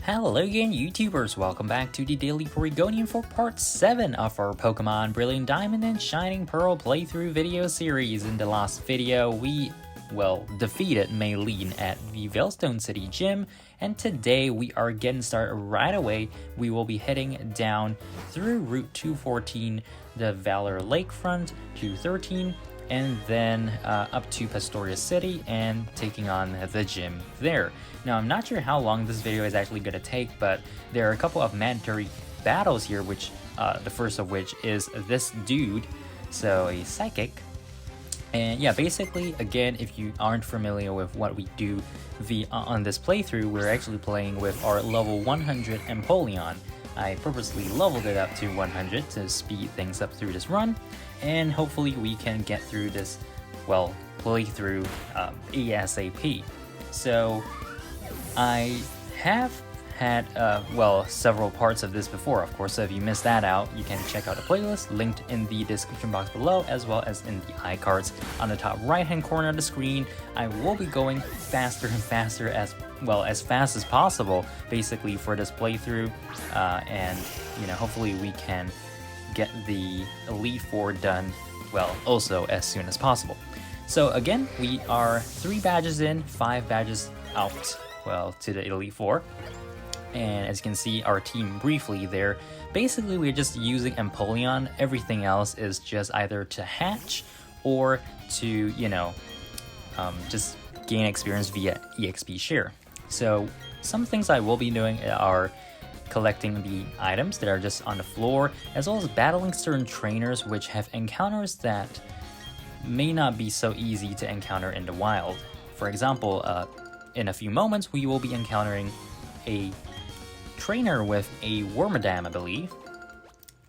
Hello again, YouTubers! Welcome back to the Daily Porygonian for part 7 of our Pokemon Brilliant Diamond and Shining Pearl playthrough video series. In the last video, we, defeated Maylene at the Veilstone City Gym, and today we are getting started right away. We will be heading down through Route 214, the Valor Lakefront, 213, and then up to Pastoria City and taking on the gym there. Now, I'm not sure how long this video is actually going to take, but there are a couple of mandatory battles here, which the first of which is this dude, so a psychic. And yeah, basically, again, if you aren't familiar with what we do on this playthrough, we're actually playing with our level 100 Empoleon. I purposely leveled it up to 100 to speed things up through this run, and hopefully we can get through this, playthrough ASAP. So I have had, several parts of this before, of course, so if you missed that out, you can check out the playlist linked in the description box below, as well as in the iCards on the top right-hand corner of the screen. I will be going faster and faster as fast as possible, basically, for this playthrough, and, hopefully we can get the Elite Four done, also as soon as possible. So again, we are 3 badges in, 5 badges out, to the Elite Four. And as you can see, our team briefly there, basically we're just using Empoleon. Everything else is just either to hatch or to, just gain experience via EXP share. So some things I will be doing are collecting the items that are just on the floor, as well as battling certain trainers which have encounters that may not be so easy to encounter in the wild. For example, in a few moments we will be encountering a trainer with a Wormadam, I believe.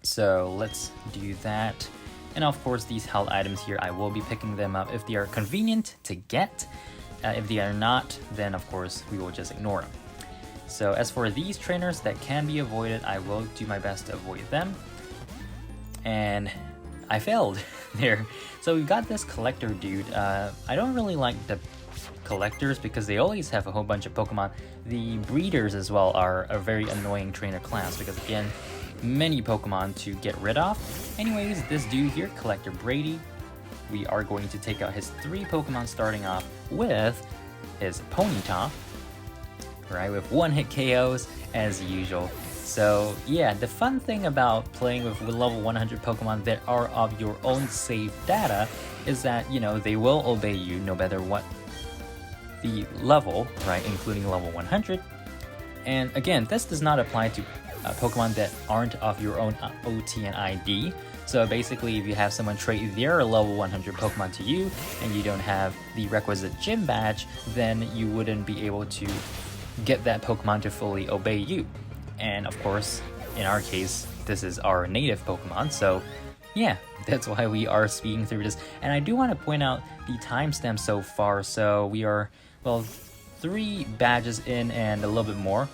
So let's do that. And of course, these held items here, I will be picking them up if they are convenient to get. If they are not, then of course we will just ignore them. So as for these trainers that can be avoided, I will do my best to avoid them. And I failed there. So we've got this collector dude. I don't really like the collectors because they always have a whole bunch of Pokemon. The breeders as well are a very annoying trainer class because, again, many Pokemon to get rid of. Anyways, this dude here, Collector Brady, we are going to take out his 3 Pokemon, starting off with his Ponyta, right, with 1-hit KOs as usual. So yeah, the fun thing about playing with level 100 Pokemon that are of your own save data is that, they will obey you no matter what the level, right, including level 100. And again, this does not apply to Pokemon that aren't of your own OT and ID. So basically, if you have someone trade their level 100 Pokemon to you and you don't have the requisite gym badge, then you wouldn't be able to get that Pokemon to fully obey you. And of course, in our case, this is our native Pokemon, so yeah, that's why we are speeding through this. And I do want to point out the timestamp so far. So we are, 3 badges in and a little bit more,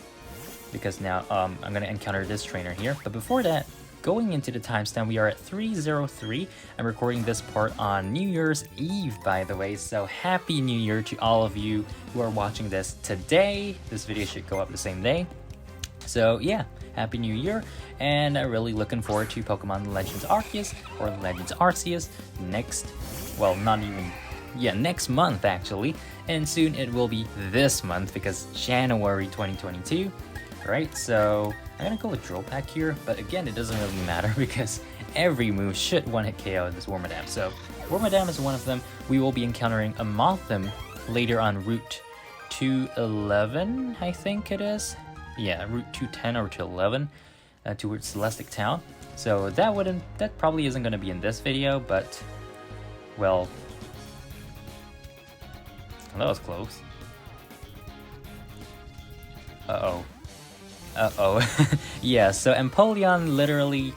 because now I'm going to encounter this trainer here. But before that, going into the timestamp, we are at 3:03. I'm recording this part on New Year's Eve, by the way, so Happy New Year to all of you who are watching this today. This video should go up the same day. So yeah, Happy New Year, and I'm really looking forward to Pokemon Legends Arceus or Legends Arceus next month actually, and soon it will be this month because January 2022, right? So I'm gonna go with Drill Pack here, but again, it doesn't really matter because every move should 1-hit KO this Wormadam. So Wormadam is one of them. We will be encountering a Mothim later on Route 211, I think it is. Yeah, Route 210 or 211 towards Celestic Town. So that probably isn't going to be in this video, but that was close. Yeah, so Empoleon literally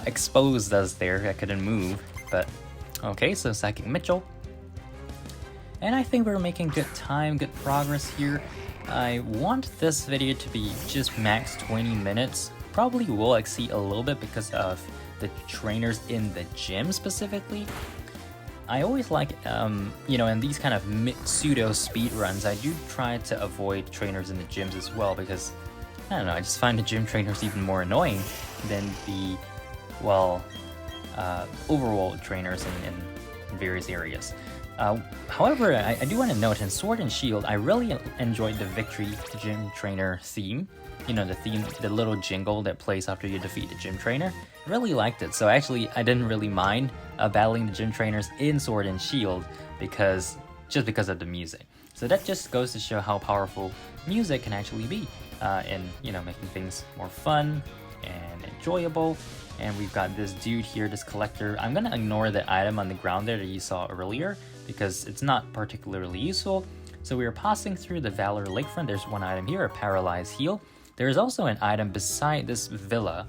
exposed us there. I couldn't move, but okay, so Psychic Mitchell. And I think we're making good progress here. I want this video to be just max 20 minutes. Probably will exceed a little bit because of the trainers in the gym specifically. I always like, you know, in these kind of pseudo speed runs, I do try to avoid trainers in the gyms as well, because I don't know, I just find the gym trainers even more annoying than the, well, overall trainers in various areas. However, I do want to note, in Sword and Shield, I really enjoyed the Victory Gym Trainer theme. You know, the theme, the little jingle that plays after you defeat the gym trainer. I really liked it, so actually I didn't really mind battling the gym trainers in Sword and Shield, just because of the music. So that just goes to show how powerful music can actually be in, you know, making things more fun and enjoyable. And we've got this dude here, this collector. I'm gonna ignore the item on the ground there that you saw earlier, because it's not particularly useful. So we are passing through the Valor Lakefront. There's one item here, a Paralyzed Heal. There's also an item beside this villa.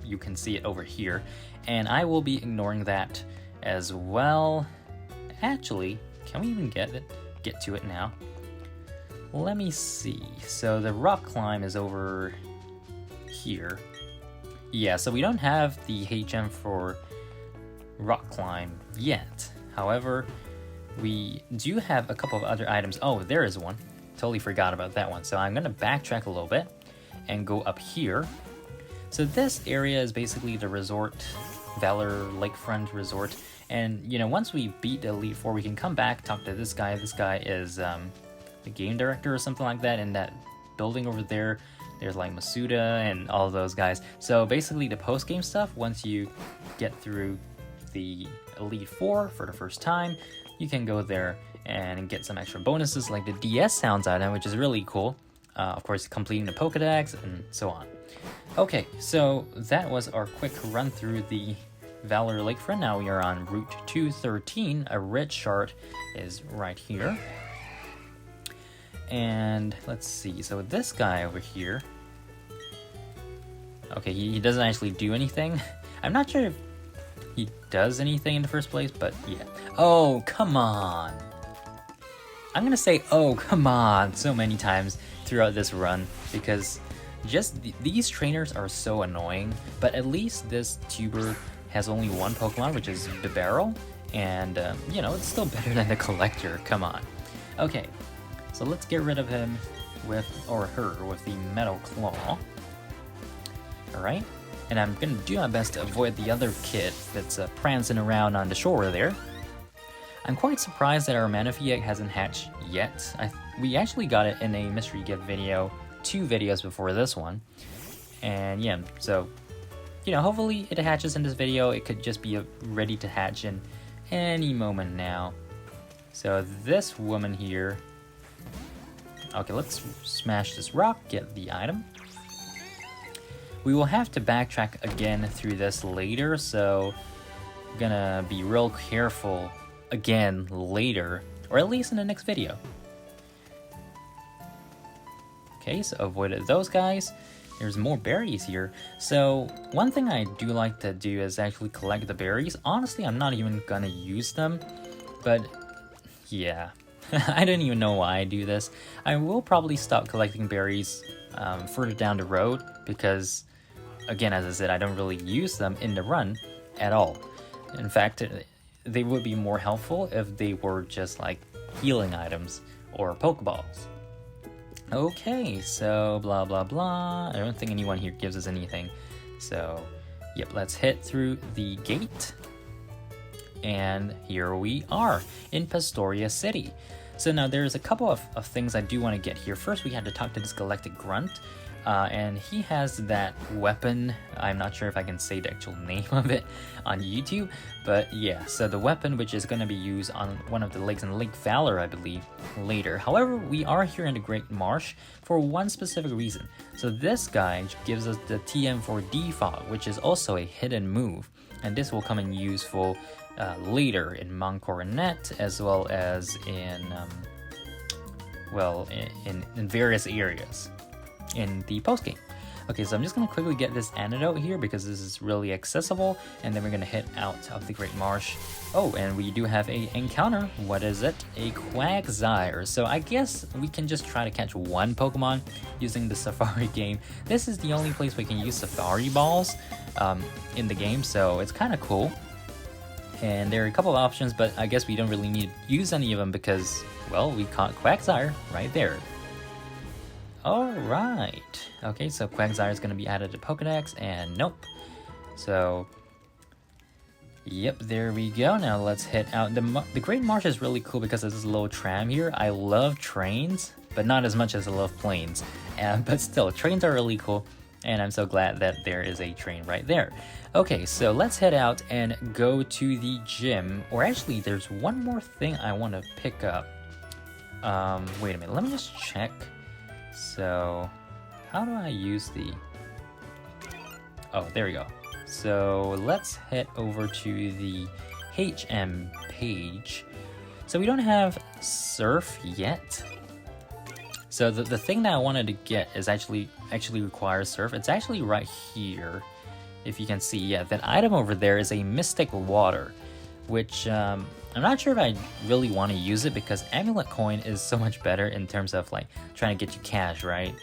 You can see it over here, and I will be ignoring that as well. Actually, can we even get to it now? Let me see. So the rock climb is over here. Yeah, so we don't have the HM for rock climb yet. However, we do have a couple of other items. Oh, there is one. Totally forgot about that one. So I'm gonna backtrack a little bit and go up here. So this area is basically the resort, Valor Lakefront Resort. And, you know, once we beat the Elite Four, we can come back, talk to this guy. This guy is the game director or something like that in that building over there. There's like Masuda and all of those guys. So basically the post-game stuff, once you get through the Elite Four for the first time, you can go there and get some extra bonuses like the DS Sounds item, which is really cool. Of course, completing the Pokedex and so on. Okay, so that was our quick run through the Valor Lakefront. Now we are on Route 213. A red shard is right here. And let's see, so this guy over here, okay, he doesn't actually do anything. I'm not sure if he does anything in the first place, but yeah. Oh, come on. I'm gonna say, oh, come on, so many times throughout this run, because just these trainers are so annoying, but at least this tuber has only one Pokemon, which is Bibarel, and, you know, it's still better than the Collector, come on. Okay, so let's get rid of him with, or her, with the Metal Claw. Alright, and I'm gonna do my best to avoid the other kid that's prancing around on the shore there. I'm quite surprised that our Manaphy egg hasn't hatched yet. We actually got it in a mystery gift video 2 videos before this one. And yeah, so, you know, hopefully it hatches in this video. It could just be ready to hatch in any moment now. So this woman here, okay, let's smash this rock, get the item. We will have to backtrack again through this later, so I'm gonna be real careful again later, or at least in the next video. Okay, so avoided those guys. There's more berries here. So one thing I do like to do is actually collect the berries. Honestly, I'm not even gonna use them, but yeah, I don't even know why I do this. I will probably stop collecting berries further down the road, because again, as I said, I don't really use them in the run at all. In fact, they would be more helpful if they were just like healing items or Pokeballs. Okay, so blah blah blah. I don't think anyone here gives us anything. So, yep, let's hit through the gate. And here we are in Pastoria City. So now there's a couple of things I do want to get here. First, we had to talk to this Galactic Grunt. And he has that weapon. I'm not sure if I can say the actual name of it on YouTube, but yeah, so the weapon, which is going to be used on one of the lakes in Lake Valor, I believe, later. However, we are here in the Great Marsh for one specific reason. So this guy gives us the TM4 Defog, which is also a hidden move, and this will come in useful later in Mount Coronet, as well as in, in various areas in the post-game. Okay, so I'm just gonna quickly get this antidote here because this is really accessible, and then we're gonna head out of the Great Marsh. Oh, and we do have a encounter. What is it? A Quagsire. So I guess we can just try to catch one Pokemon using the Safari game. This is the only place we can use Safari balls in the game, so it's kind of cool. And there are a couple of options, but I guess we don't really need to use any of them because, well, we caught Quagsire right there. Alright. Okay, so Quagsire is going to be added to Pokedex, and nope. So, yep, there we go. Now let's head out. The Great Marsh is really cool because there's this little tram here. I love trains, but not as much as I love planes. But still, trains are really cool, and I'm so glad that there is a train right there. Okay, so let's head out and go to the gym. Or actually, there's one more thing I want to pick up. Wait a minute, let me just check. So, how do I use the... Oh, there we go. So, let's head over to the HM page. So, we don't have Surf yet. So, the thing that I wanted to get is actually requires Surf. It's actually right here. If you can see, yeah, that item over there is a Mystic Water, which I'm not sure if I really want to use it because Amulet Coin is so much better in terms of like trying to get you cash, right?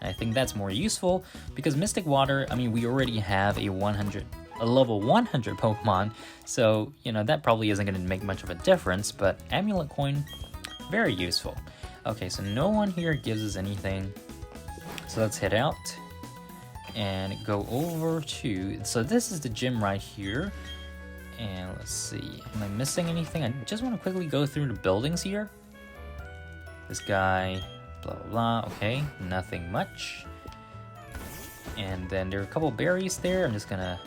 And I think that's more useful because Mystic Water, I mean, we already have a level 100 Pokemon, so you know that probably isn't going to make much of a difference. But Amulet Coin, very useful. Okay, so no one here gives us anything, so let's head out and go over to, so this is the gym right here, and let's see, am I missing anything? I just want to quickly go through the buildings here. This guy, blah blah blah, okay, nothing much. And then there are a couple berries there, I'm just gonna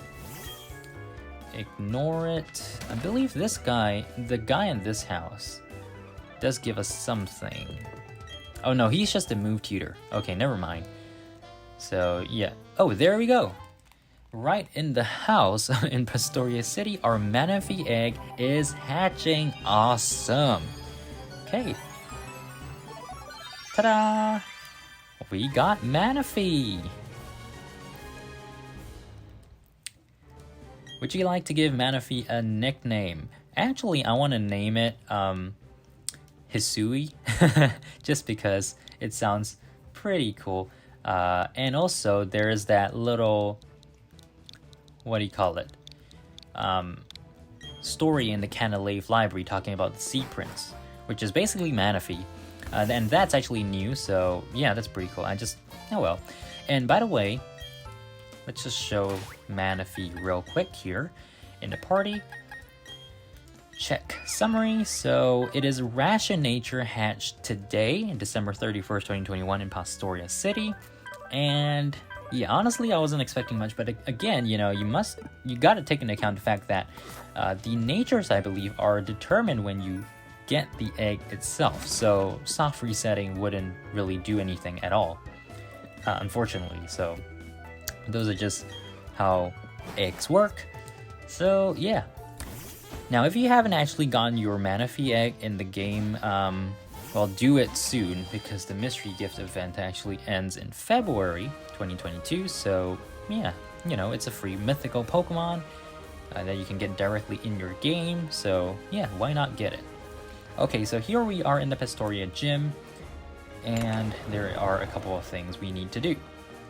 ignore it. I believe this guy, the guy in this house, does give us something. Oh no, he's just a move tutor. Okay, never mind. So yeah, oh, there we go. Right in the house in Pastoria City, our Manaphy egg is hatching. Awesome. Okay. Ta-da! We got Manaphy. Would you like to give Manaphy a nickname? Actually, I want to name it Hisui, just because it sounds pretty cool. And also, there's that little, what do you call it? Story in the Canalave Library talking about the Sea Prince, which is basically Manaphy. And that's actually new, so yeah, that's pretty cool. Oh well. And by the way, let's just show Manaphy real quick here in the party. Check summary. So it is Ration Nature hatched today, December 31st, 2021 in Pastoria City. And yeah, honestly, I wasn't expecting much, but again, you know, you got to take into account the fact that the natures, I believe, are determined when you get the egg itself. So soft resetting wouldn't really do anything at all, unfortunately. So those are just how eggs work. So yeah. Now, if you haven't actually gotten your Manaphy egg in the game, well, do it soon because the mystery gift event actually ends in February 2022. So yeah, you know, it's a free mythical Pokemon that you can get directly in your game. So yeah, why not get it? Okay, so here we are in the Pastoria gym, and there are a couple of things we need to do.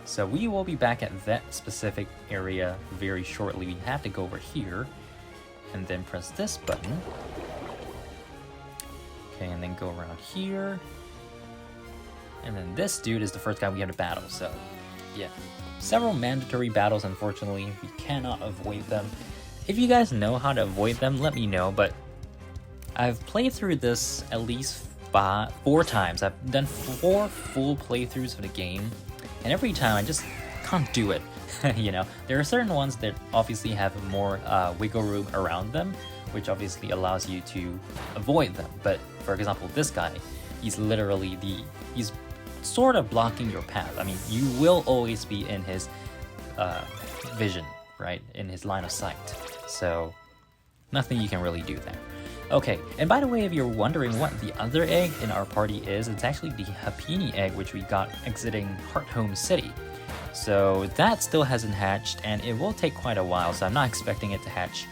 So we will be back at that specific area very shortly. We have to go over here and then press this button. Okay, and then go around here. And then this dude is the first guy we have to battle, so yeah. Several mandatory battles, unfortunately. We cannot avoid them. If you guys know how to avoid them, let me know, but I've played through this at least 4 times. I've done 4 full playthroughs of the game, and every time I just can't do it. You know, there are certain ones that obviously have more wiggle room around them, which obviously allows you to avoid them. But for example, this guy, he's literally he's sort of blocking your path. I mean, you will always be in his vision, right? In his line of sight. So nothing you can really do there. Okay, and by the way, if you're wondering what the other egg in our party is, it's actually the Happiny egg, which we got exiting Hearthome City. So that still hasn't hatched, and it will take quite a while, so I'm not expecting it to hatch,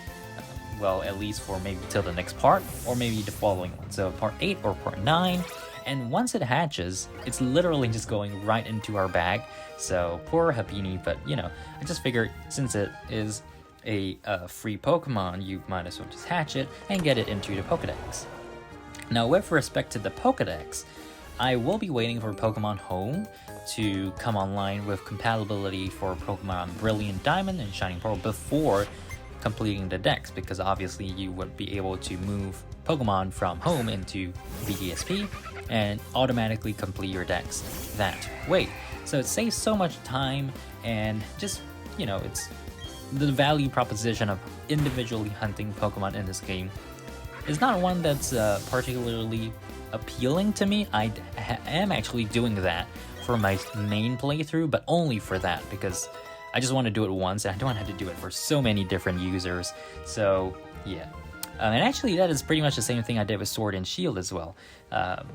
well, at least for maybe till the next part, or maybe the following one, so part 8 or part 9. And once it hatches, it's literally just going right into our bag. So poor Happiny, but you know, I just figured since it is a free Pokemon, you might as well just hatch it and get it into the Pokedex. Now, with respect to the Pokedex, I will be waiting for Pokemon Home to come online with compatibility for Pokemon Brilliant Diamond and Shining Pearl before completing the Dex, because obviously you would be able to move Pokemon from Home into BDSP and automatically complete your Dex that way. So it saves so much time, and just, you know, it's the value proposition of individually hunting Pokemon in this game is not one that's particularly appealing to me. I am actually doing that for my main playthrough, but only for that, because I just want to do it once and I don't have to do it for so many different users. So yeah. And actually that is pretty much the same thing I did with Sword and Shield as well.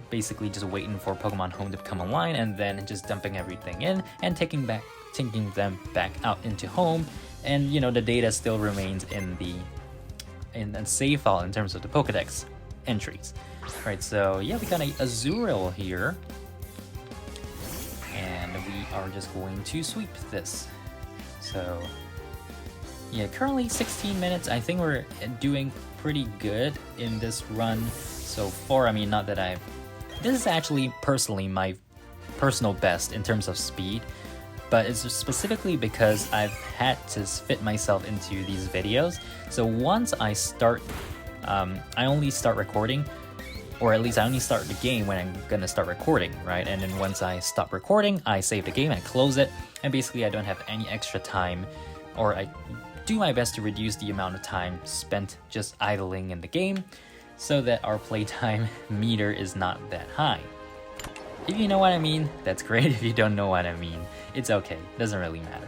Basically just waiting for Pokemon Home to come online and then just dumping everything in and taking them back out into Home. And you know, the data still remains in the save file in terms of the Pokedex entries. Alright, so yeah, we got a Azurill here. And we are just going to sweep this. So yeah, currently 16 minutes. I think we're doing pretty good in this run so far. I mean, not that this is actually personally my personal best in terms of speed, but it's specifically because I've had to fit myself into these videos. So once I start, I only start recording, or at least I only start the game when I'm gonna start recording, right? And then once I stop recording, I save the game and close it, and basically I don't have any extra time, or I do my best to reduce the amount of time spent just idling in the game so that our playtime meter is not that high. If you know what I mean, that's great. If you don't know what I mean, it's okay. Doesn't really matter.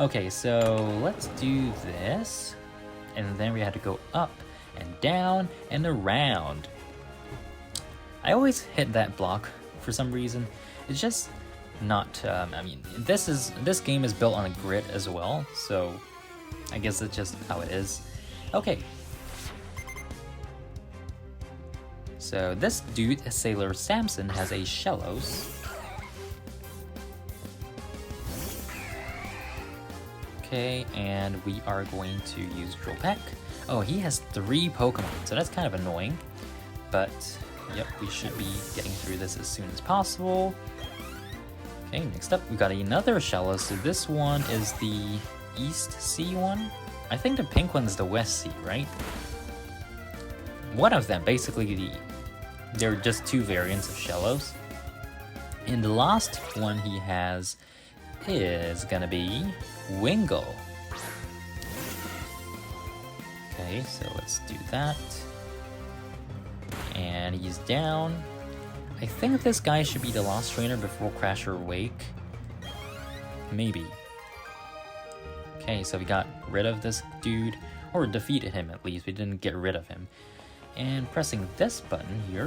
Okay, so let's do this. And then we have to go up and down and around. I always hit that block for some reason. It's just not, I mean, this game is built on a grid as well, so I guess that's just how it is. Okay. So this dude, Sailor Samson, has a Shellos. Okay, and we are going to use Drill Peck. Oh, he has 3 Pokemon, so that's kind of annoying. But, yep, we should be getting through this as soon as possible. Okay, next up, we got another Shellos. So this one is the East Sea one. I think the pink one is the West Sea, right? One of them, basically, they're just 2 variants of Shellos. And the last one he has is gonna be Wingull. Okay, so let's do that. And he's down. I think this guy should be the Lost Trainer before Crasher Wake. Maybe. Okay, so we got rid of this dude, or defeated him at least. We didn't get rid of him. And pressing this button here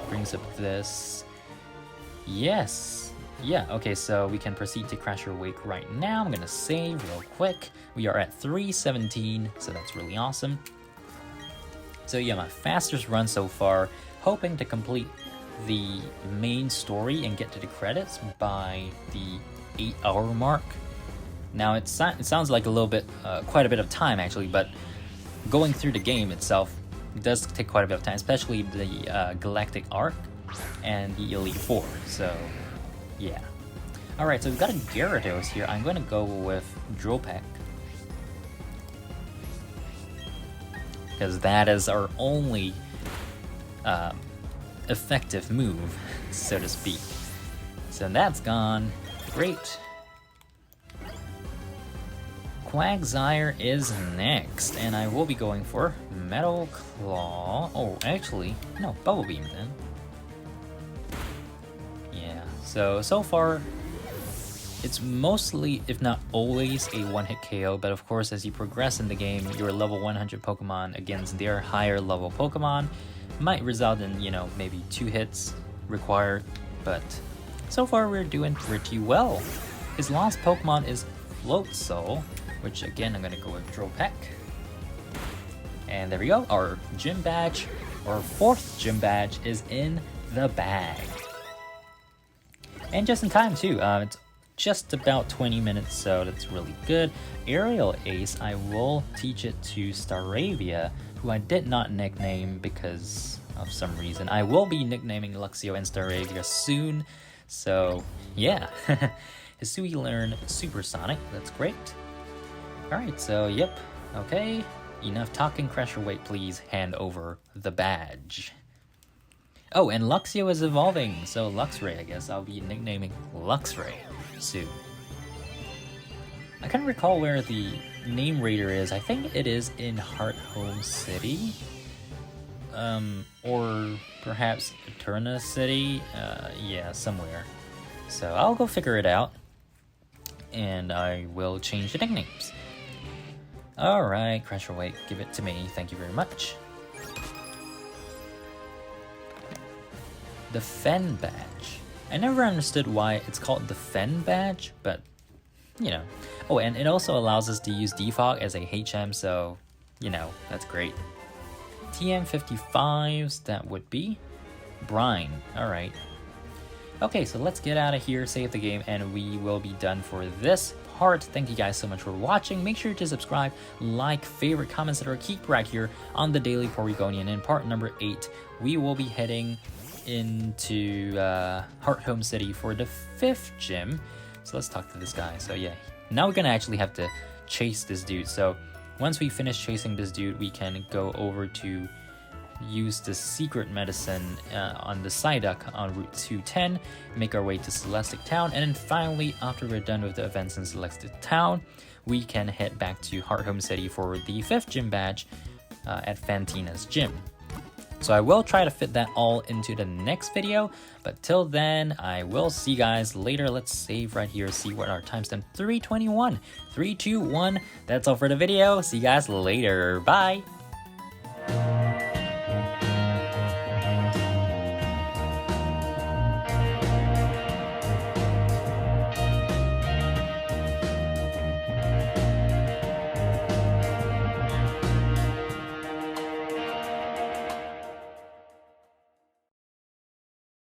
brings up this. Yes. Yeah, okay, so we can proceed to Crasher Wake right now. I'm gonna save real quick. We are at 3:17, so that's really awesome. So yeah, my fastest run so far, hoping to complete the main story and get to the credits by the 8-hour mark. Now it sounds like a little bit, quite a bit of time actually, but going through the game itself does take quite a bit of time, especially the Galactic Arc and the Elite Four. So yeah. Alright, so we've got a Gyarados here. I'm going to go with Drill Peck, because that is our only effective move, so to speak. So that's gone. Great. Quagsire is next, and I will be going for Metal Claw. Oh, actually, no, Bubble Beam then. Yeah, so far, it's mostly, if not always, a one-hit KO, but of course, as you progress in the game, your level 100 Pokemon against their higher level Pokemon might result in, you know, maybe 2 hits required, but so far we're doing pretty well. His last Pokemon is Floatzel, which again, I'm gonna go with Drill Peck. And there we go, our gym badge, our 4th gym badge is in the bag. And just in time too, it's just about 20 minutes, so that's really good. Aerial Ace, I will teach it to Staravia, who I did not nickname because of some reason. I will be nicknaming Luxio and Staravia soon, so yeah. Hisui learned Supersonic, that's great. Alright, so yep, okay. Enough talking, Crusher Weight, please hand over the badge. Oh, and Luxio is evolving, so Luxray, I guess I'll be nicknaming Luxray soon. I can't recall where the name raider is. I think it is in Heart Home City. Or perhaps Eterna City. Yeah, somewhere. So I'll go figure it out. And I will change the nicknames. Alright, Crusher Weight, give it to me. Thank you very much. The Fen Badge. I never understood why it's called the Fen Badge, but, you know. Oh, and it also allows us to use Defog as a HM, so, you know, that's great. TM55s, that would be Brine. Alright. Okay, so let's get out of here, save the game, and we will be done for this part. Thank you guys so much for watching. Make sure to subscribe, like, favorite, comments, etc. Keep right here on the Daily Porygonian. In part number 8, we will be heading into Heart Home City for the 5th gym. So let's talk to this guy. So yeah, now we're gonna actually have to chase this dude. So once we finish chasing this dude, we can go over to use the secret medicine on the Psyduck on Route 210, make our way to Celestic Town, and then finally, after we're done with the events in Celestic Town, we can head back to Heart Home City for the 5th gym badge at Fantina's gym. So I will try to fit that all into the next video, but till then, I will see you guys later. Let's save right here, see what our timestamp 321, 321. That's all for the video. See you guys later. Bye.